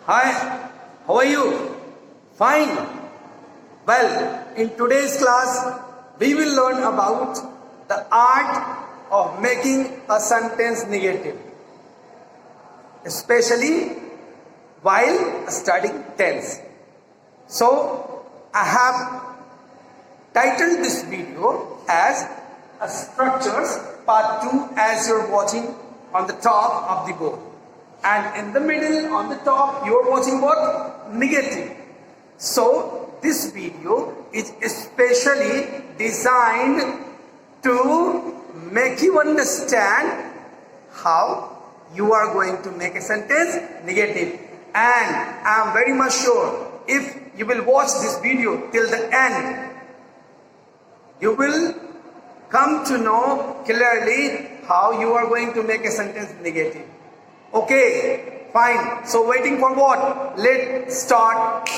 Hi, how are you? Fine. Well, in today's class, we will learn about the art of making a sentence negative, especially while studying tense. So, I have titled this video as a Structures Part 2 as you're watching on the top of the board. And in the middle on the top you're watching what? Negative. So this video is especially designed to make you understand how you are going to make a sentence negative. And I am very much sure if you will watch this video till the end, you will come to know clearly how you are going to make a sentence negative. Okay, fine. So waiting for what? Let's start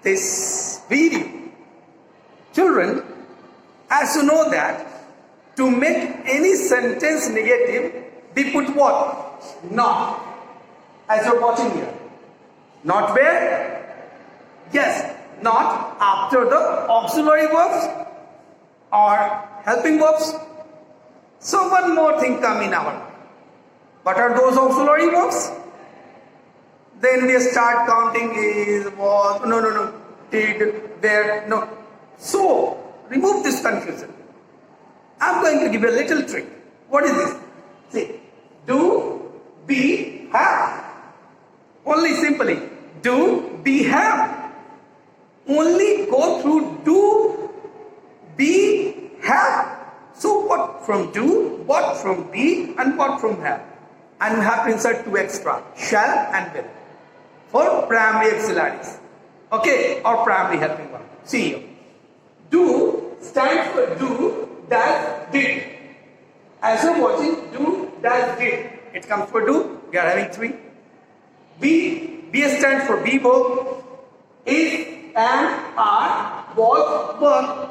this video. Children, as you know that to make any sentence negative, we put what? Not. As you're watching here. Not where? Yes, not after the auxiliary verbs or helping verbs. So one more thing come in our mind. What are those auxiliary verbs? Then we start counting is, was, no, did, where, no. So, remove this confusion. I'm going to give you a little trick. What is this? See, do, be, have. Only simply, do, be, have. Only go through do, be, have. So what from do, what from be, and what from have. And we have to insert two extra, shall and will, for primary auxiliaries. Okay, or primary helping verb. See here. Do stands for do, does, did. As you're watching, do, does, did. It comes for do, we are having three. Be stands for be verb, is, am, are, was, were.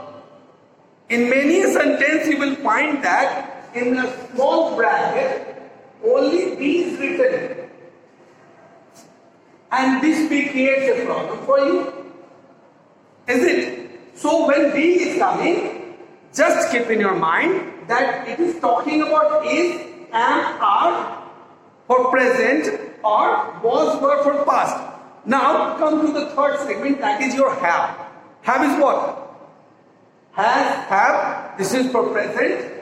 In many sentences you will find that in a small bracket only be is written, and this be creates a problem for you, is it? So when be is coming, just keep in your mind that it is talking about is, am, are for present or was, were for past. Now come to the third segment, that is your have. Have is what? Has, have, this is for present.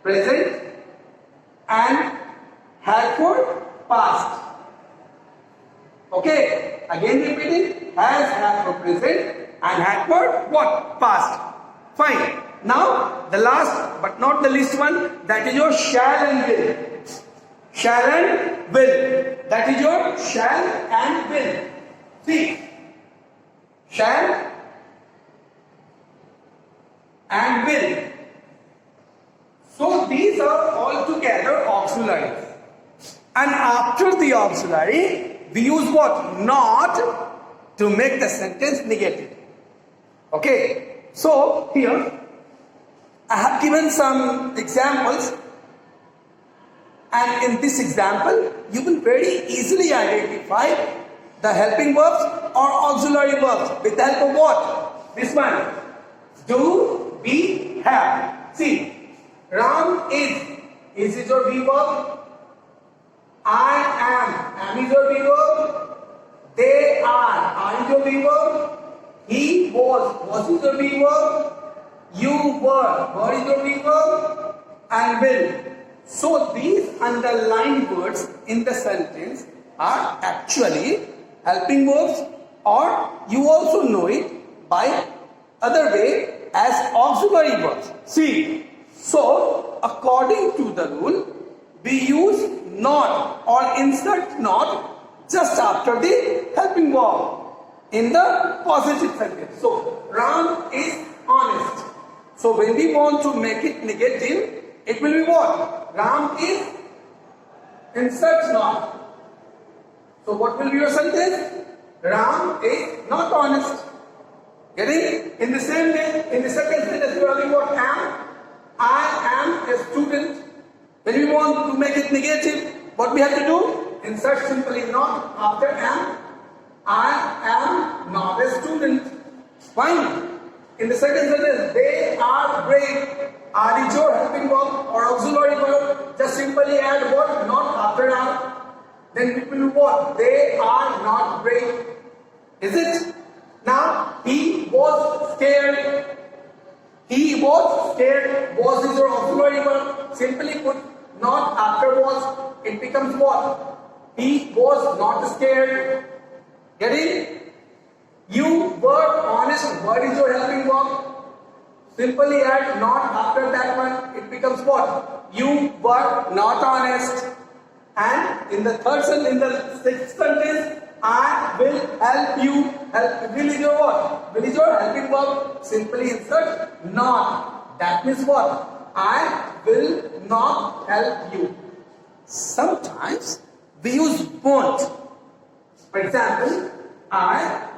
Present, and had for past. Okay, again repeating, has, have for present, and had for what? Past. Fine. Now the last but not the least one, that is your shall and will. Shall and will. That is your shall and will. See, shall and will. So these are all together auxiliaries. And after the auxiliary, we use what? Not to make the sentence negative. Okay. So here, I have given some examples. And in this example, you will very easily identify the helping verbs or auxiliary verbs with the help of what? This one. Do, be, have. See. Ram is your be verb. I am is your be verb. They are is your be verb. He was is your be verb. You were is your be verb. And will. So these underlined words in the sentence are actually helping verbs, or you also know it by other way as auxiliary verbs. See. So, according to the rule, we use not or insert not just after the helping verb in the positive sentence. So, Ram is honest. So, when we want to make it negative, it will be what? Ram is, insert not. So, what will be your sentence? Ram is not honest. Getting? In the same way, in the second sentence, you are having what? Am. I am a student. When we want to make it negative, what we have to do? Insert simply not after am. I am not a student. Fine. In the second sentence, they are brave. Are is your helping verb or auxiliary verb? Just simply add what? Not after am. Then it will be what? They are not brave. Is it? Now, he was scared. He was scared. Was is your auxiliary verb. Simply put not after was. It becomes what? He was not scared. Get it? You were honest. What is your helping verb? Simply add not after that one. It becomes what? You were not honest. And in the third sentence, in the sixth sentence, I will help you. Help. Will is your what? Will is your helping verb. Simply insert not. That means what? I will not help you. Sometimes we use won't. For example, I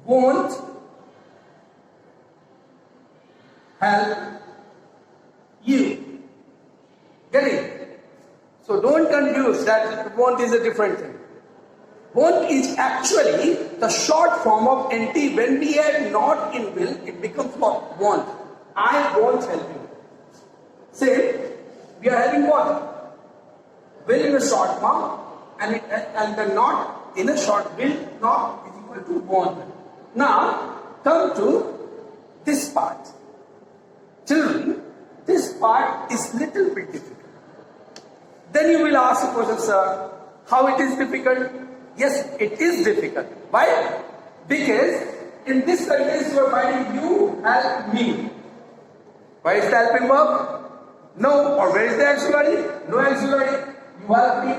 won't help you. Get it? So don't confuse that won't is a different thing. Won't is actually the short form of NT. When we add not in will, it becomes what? Won't. I won't help you. Say, we are having what? Will in a short form and the not in a short will, not is equal to won't. Now, come to this part. Children, this part is little bit difficult. Then you will ask the question, sir, how it is difficult? Yes, it is difficult. Why? Because in this sentence you are finding you help me. Where is the helping verb? No. Or where is the auxiliary? No auxiliary. You help me.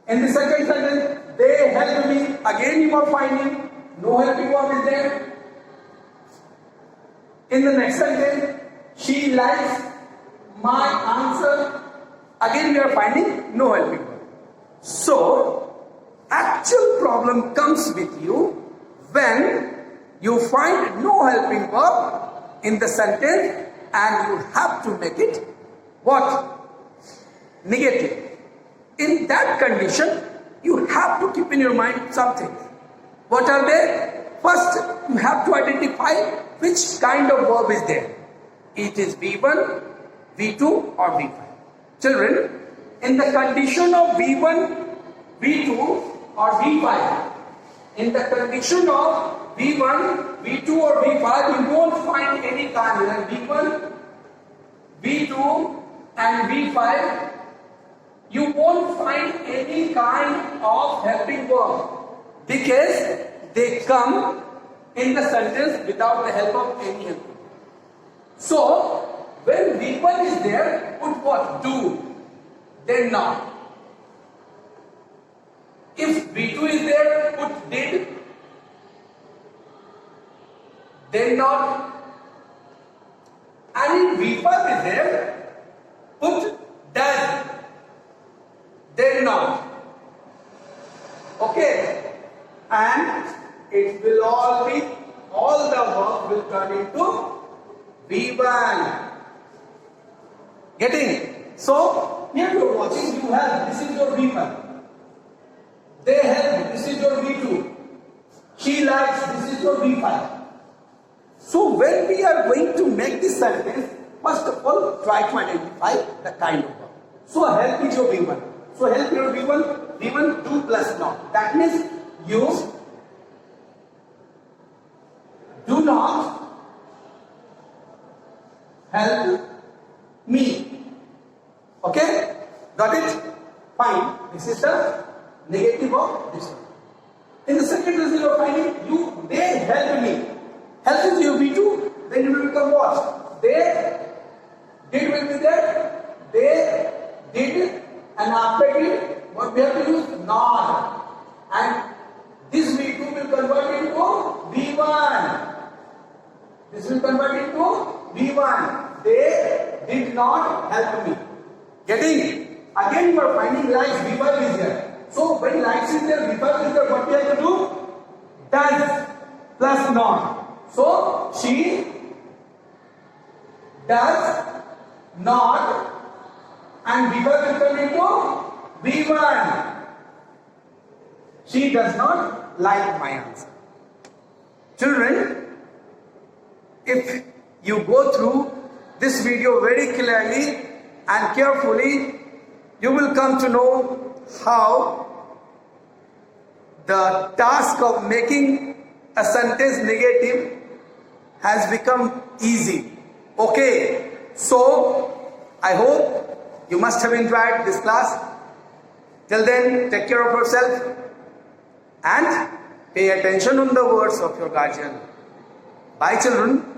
In the second sentence, they help me. Again you are finding no helping verb is there. In the next sentence, she likes my answer. Again we are finding no helping verb. So, actual problem comes with you when you find no helping verb in the sentence and you have to make it what? Negative. In that condition, you have to keep in your mind something. What are they? First, you have to identify which kind of verb is there. It is V1, V2 or V5. Children, in the condition of V1, V2 or V5, in the condition of V1, V2 or V5, you won't find any kind like V1, V2 and V5. You won't find any kind of helping verb because they come in the sentence without the help of any helping verb. So, when V1 is there, put what? Do. Then not. If V2 is there, put did. Then not. And if V5 is there, put does. Then not. Okay. And it will all the verb will turn into V1. Getting? So, here you are watching, you have, this is your V1. They help, this is your V2. She likes, this is your V5. So, when we are going to make this sentence, first of all, try to identify the kind of verb. So, help is your V1. So, help your V1, V1 do plus not. That means you do not help me. Okay? Got it? Fine. This is the negative of this one. In the second result, you are finding they help me. Help is your V2, then it will become what? They did will be there. They did, and after it, what we have to use? Not. And this V2 will convert into V1. This will convert into V1. They did not help me. Getting? Again you are finding likes, V5 is there. So when likes is there, V5 is there, what we have to do? Does plus not. So she does not, and bigger will turn into B1. She does not like my answer. Children, if you go through this video very clearly and carefully, you will come to know how the task of making a sentence negative has become easy. Okay, so I hope you must have enjoyed this class. Till then, take care of yourself and pay attention on the words of your guardian. Bye children.